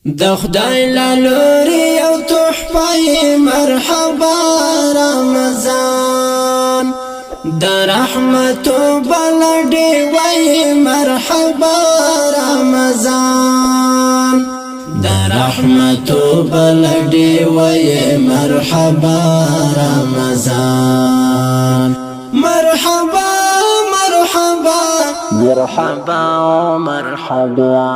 د خدای لالوري او تحفه مرحبا رمضان د رحمت بلډي وای مرحبا رمضان د رحمت بلډي وای مرحبا رمضان مرحبا مرحبا مرحبا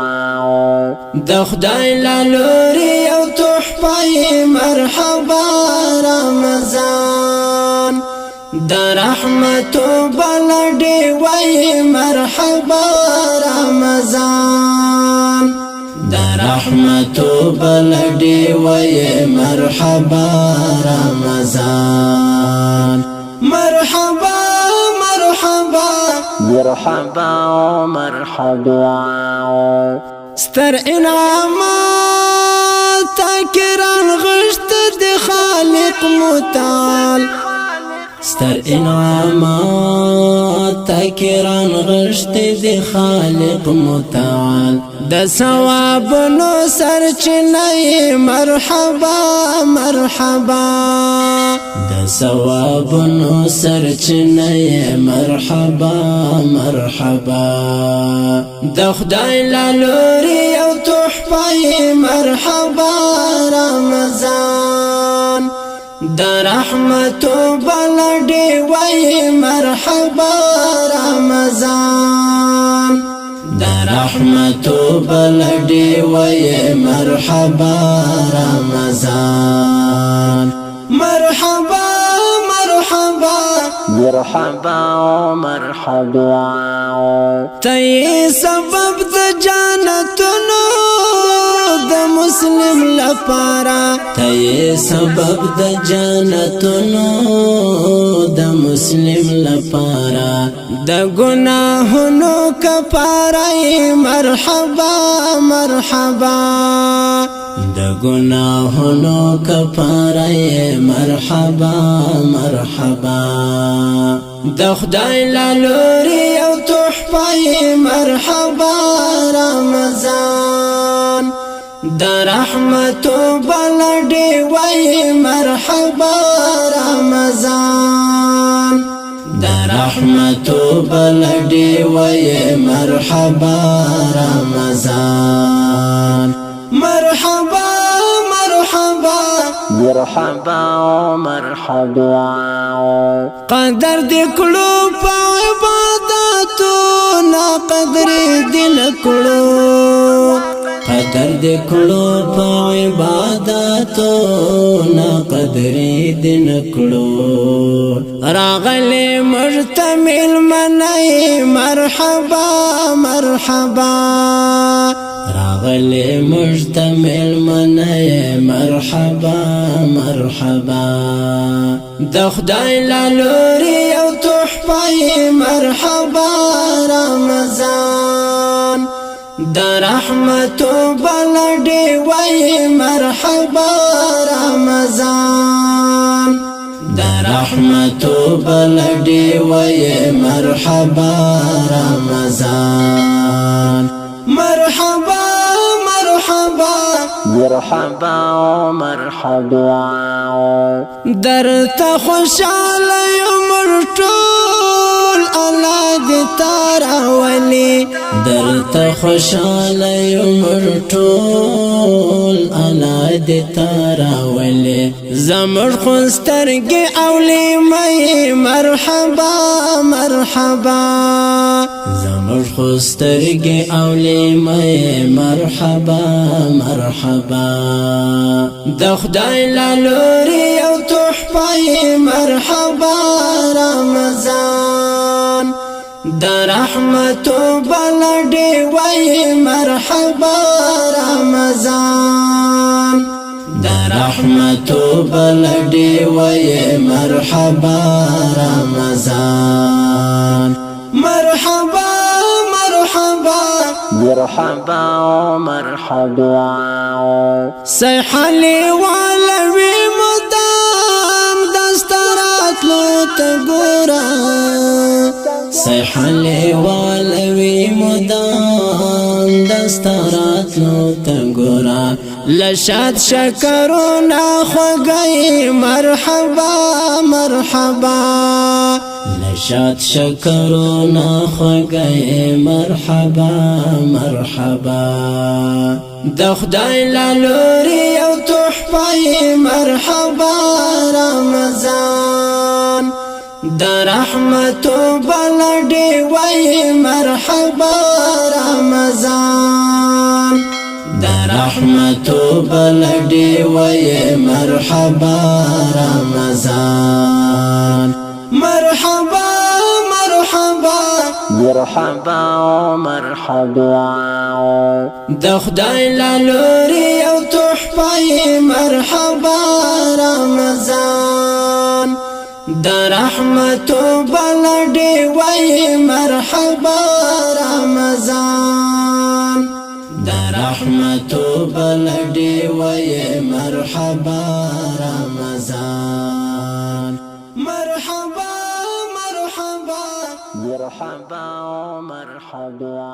د خدای لالوري او تحفه مرحبا رمضان د رحمت بلډي وای مرحبا رمضان د رحمت بلډي وای مرحبا رمضان مرحبا مرحبا ستر انعامات تکران غشت دی خالق متعال ستر انعامات تکران غشت دی خالق متعال د ثواب نو سرچنه مرحبا مرحبا د ثواب نو سرچنه مرحبا مرحبا د خدای لالوري او تحفه مرحبا رمضان د رحمت بلډي وای مرحبا رمضان د رحمت بلډي وای مرحبا رمضان مرحبا مرحبا تی سبب د جنتونو د مسلم لپاره تی سبب د جنتونو د مسلم لپاره د ګناهونو کفاره مرحبا مرحبا د ګناهونو کفاره مرحبا مرحبا د خدای لالوري او تحفه مرحبا رمضان د رحمت بلډي وای مرحبا رمضان د رحمت بلډي وای مرحبا رمضان مرحبا مرحبا قدر دې کړو په عبادتو نا قدر دې نکړو قدر دې کړو په عبادتو نا قدر دې نکړو راغلي مرتمل منای مرحبا مرحبا راغلي مجتمل منای مرحبا مرحبا د خدای لالوري او تحفه مرحبا رمضان د رحمت بلډي وای مرحبا رمضان د رحمت بلډي وای مرحبا رمضان مرحبا مرحبا درته خوشاله یم ټول الله دې تراولي درته خوشاله یم ټول الله دې تراولي زمر خوسترګي اولي مې مرحبا مرحبا زمر خوسترګي اولي مې مرحبا مرحبا د خدای لالوري او تحفه مرحبا رمضان د رحمت بلډي وای مرحبا رمضان د رحمت بلډي وای مرحبا رمضان مرحبا مرحبا صحالي والوي مدام دسترات لو تګورا صحالي والوي مدام دستراتلو تنگورا لشاد شکرونا خوگئی مرحبا مرحبا لشاد شکرونا خوگئی مرحبا مرحبا د خدای لالوري او تحفه مرحبا رمضان د رحمت بلډي وای مرحبا رمضان د رحمت بلډي وای مرحبا رمضان مرحبا مرحبا مرحبا مرحبا د خدای لالوري او تحفه مرحبا رمضان د رحمت بلډي وای مرحبا رمضان د رحمت بلډي وای مرحبا رمضان مرحبا مرحبا مرحبا مرحبا